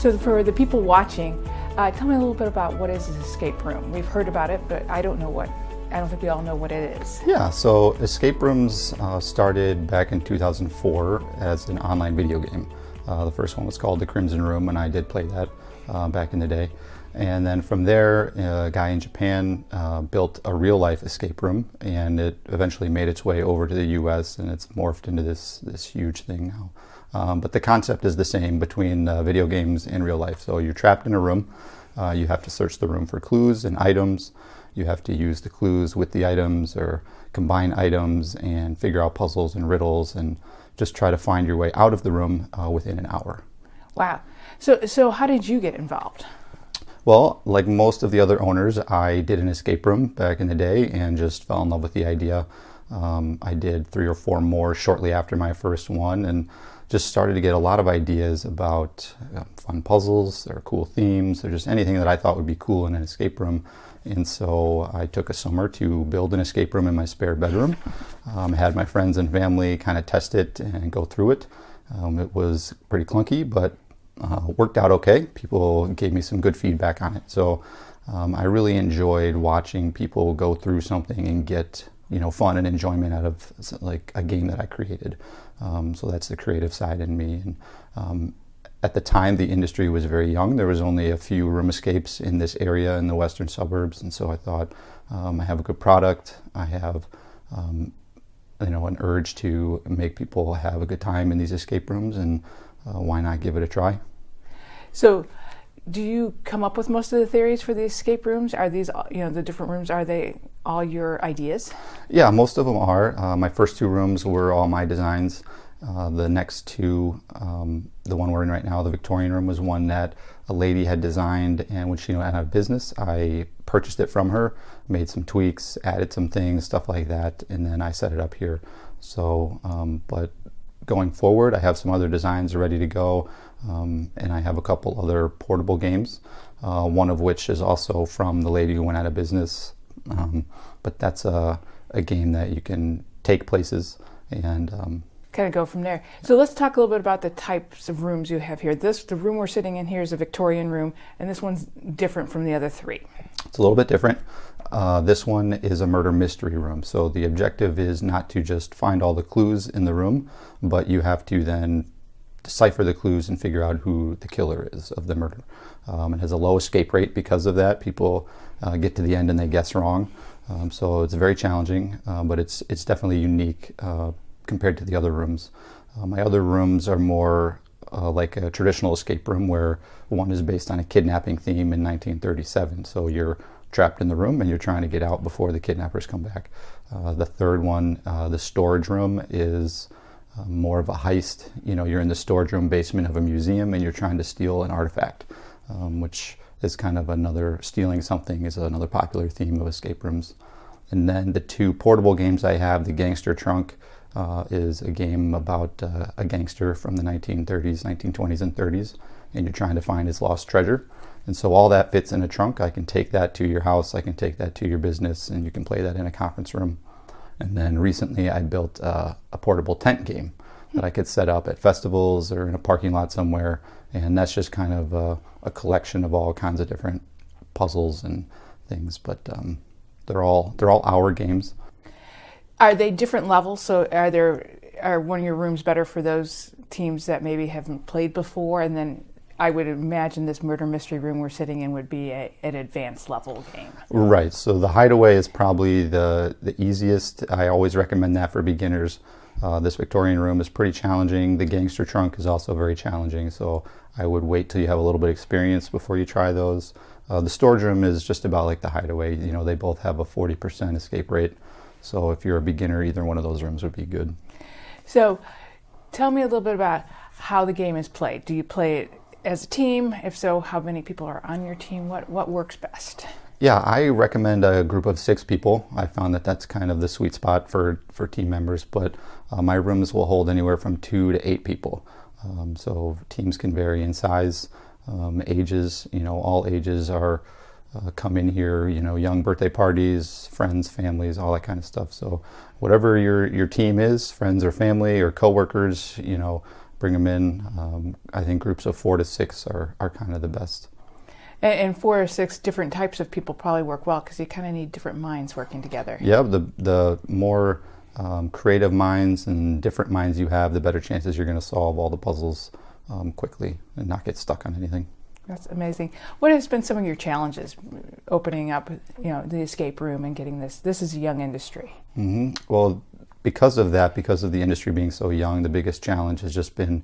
So for the people watching, tell me a little bit about what is an escape room. We've heard about it, but I don't think we all know what it is. Yeah, so escape rooms started back in 2004 as an online video game. The first one was called The Crimson Room, and I did play that back in the day. And then from there, a guy in Japan built a real-life escape room, and it eventually made its way over to the US, and it's morphed into this huge thing now. But the concept is the same between video games and real life. So you're trapped in a room. You have to search the room for clues and items. You have to use the clues with the items or combine items and figure out puzzles and riddles and just try to find your way out of the room within an hour. Wow. So how did you get involved? Well, like most of the other owners, I did an escape room back in the day and just fell in love with the idea. I did 3 or 4 more shortly after my first one and just started to get a lot of ideas about fun puzzles or cool themes or just anything that I thought would be cool in an escape room. And so I took a summer to build an escape room in my spare bedroom. I had my friends and family kind of test it and go through it. It was pretty clunky, but worked out okay. People gave me some good feedback on it. So I really enjoyed watching people go through something and get fun and enjoyment out of like a game that I created. So that's the creative side in me. And at the time, the industry was very young. There was only a few room escapes in this area in the western suburbs. And so I thought, I have a good product. I have an urge to make people have a good time in these escape rooms, and why not give it a try? So do you come up with most of the theories for the escape rooms? Are these, the different rooms, are they all your ideas? Yeah, most of them are. My first 2 rooms were all my designs. The next 2, the one we're in right now, the Victorian room, was one that a lady had designed, and when she went out of business, I purchased it from her, made some tweaks, added some things, stuff like that, and then I set it up here. So, but going forward, I have some other designs ready to go, and I have a couple other portable games, one of which is also from the lady who went out of business, but that's a game that you can take places and kind of go from there. So let's talk a little bit about the types of rooms you have here. The room we're sitting in here is a Victorian room, and this one's different from the other 3. It's a little bit different. This one is a murder mystery room. So the objective is not to just find all the clues in the room, but you have to then decipher the clues and figure out who the killer is of the murder. It has a low escape rate because of that. People get to the end and they guess wrong. So it's very challenging, but it's definitely unique compared to the other rooms. My other rooms are more like a traditional escape room, where one is based on a kidnapping theme in 1937. So you're trapped in the room and you're trying to get out before the kidnappers come back. The third one, the storage room, is more of a heist. You're in the storage room basement of a museum and you're trying to steal an artifact, which is kind of stealing something is another popular theme of escape rooms. And then the 2 portable games I have, the Gangster Trunk, is a game about a gangster from the 1930s, 1920s, and 30s, and you're trying to find his lost treasure. And so all that fits in a trunk. I can take that to your house, I can take that to your business, and you can play that in a conference room. And then recently I built a portable tent game that I could set up at festivals or in a parking lot somewhere, and that's just kind of a collection of all kinds of different puzzles and things, but they're all our games. Are they different levels? So are one of your rooms better for those teams that maybe haven't played before? And then I would imagine this murder mystery room we're sitting in would be an advanced level game. Right. So the Hideaway is probably the easiest. I always recommend that for beginners. This Victorian room is pretty challenging. The Gangster Trunk is also very challenging. So I would wait till you have a little bit of experience before you try those. The storage room is just about like the Hideaway. They both have a 40% escape rate. So if you're a beginner, either one of those rooms would be good. So tell me a little bit about how the game is played. Do you play it as a team? If so, how many people are on your team? What works best? Yeah, I recommend a group of 6 people. I found that that's kind of the sweet spot for team members, but my rooms will hold anywhere from 2 to 8 people. So teams can vary in size, ages, all ages are come in here, young birthday parties, friends, families, all that kind of stuff. So whatever your team is, friends or family or coworkers, bring them in. I think groups of 4 to 6 are kind of the best. And 4 or 6 different types of people probably work well because you kind of need different minds working together. Yeah, the more creative minds and different minds you have, the better chances you're going to solve all the puzzles quickly and not get stuck on anything. That's amazing. What has been some of your challenges opening up, the escape room and getting this? This is a young industry. Mm-hmm. Well, because of that, because of the industry being so young, the biggest challenge has just been,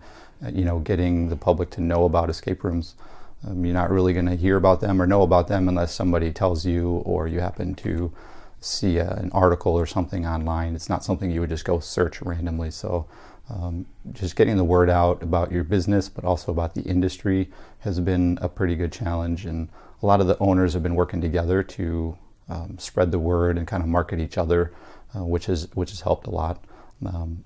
getting the public to know about escape rooms. You're not really going to hear about them or know about them unless somebody tells you, or you happen to see an article or something online. It's not something you would just go search randomly. So just getting the word out about your business, but also about the industry, has been a pretty good challenge. And a lot of the owners have been working together to spread the word and kind of market each other, which has helped a lot.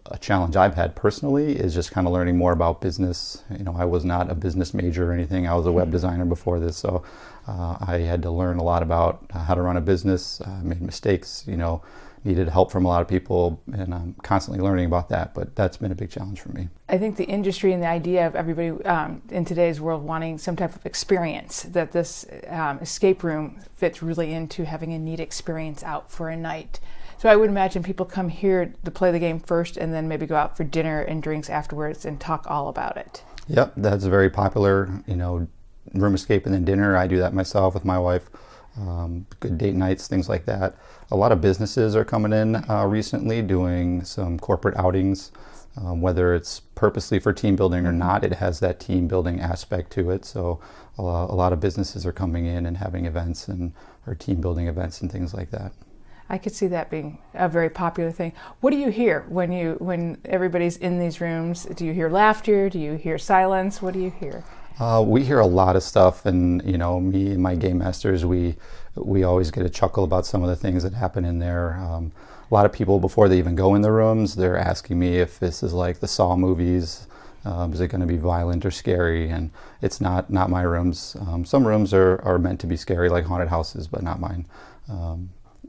A challenge I've had personally is just kind of learning more about business. I was not a business major or anything. I was a web designer before this, so I had to learn a lot about how to run a business. Made mistakes, needed help from a lot of people, and I'm constantly learning about that, but that's been a big challenge for me. I think the industry and the idea of everybody in today's world wanting some type of experience, that this escape room fits really into having a neat experience out for a night. So I would imagine people come here to play the game first and then maybe go out for dinner and drinks afterwards and talk all about it. Yep, that's very popular, room escape and then dinner. I do that myself with my wife. Good date nights, things like that. A lot of businesses are coming in recently doing some corporate outings. Whether it's purposely for team building or not, it has that team building aspect to it. So a lot of businesses are coming in and having events or team building events and things like that. I could see that being a very popular thing. What do you hear when everybody's in these rooms? Do you hear laughter? Do you hear silence? What do you hear? We hear a lot of stuff, and me and my game masters, we always get a chuckle about some of the things that happen in there. A lot of people, before they even go in the rooms, they're asking me if this is like the Saw movies. Is it going to be violent or scary? And it's not my rooms. Some rooms are meant to be scary, like haunted houses, but not mine.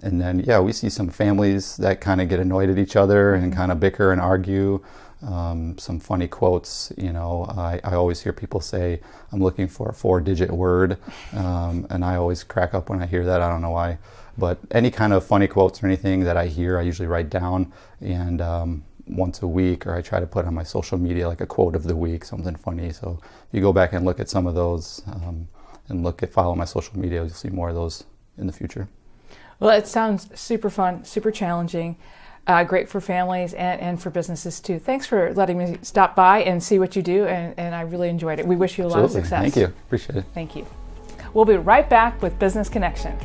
And then, we see some families that kind of get annoyed at each other and kind of bicker and argue. Some funny quotes, I always hear people say, I'm looking for a 4-digit word. And I always crack up when I hear that. I don't know why. But any kind of funny quotes or anything that I hear, I usually write down. And once a week, or I try to put on my social media like a quote of the week, something funny. So if you go back and look at some of those and follow my social media, you'll see more of those in the future. Well, it sounds super fun, super challenging, great for families and for businesses too. Thanks for letting me stop by and see what you do, and I really enjoyed it. We wish you a lot of success. Thank you. Appreciate it. Thank you. We'll be right back with Business Connection.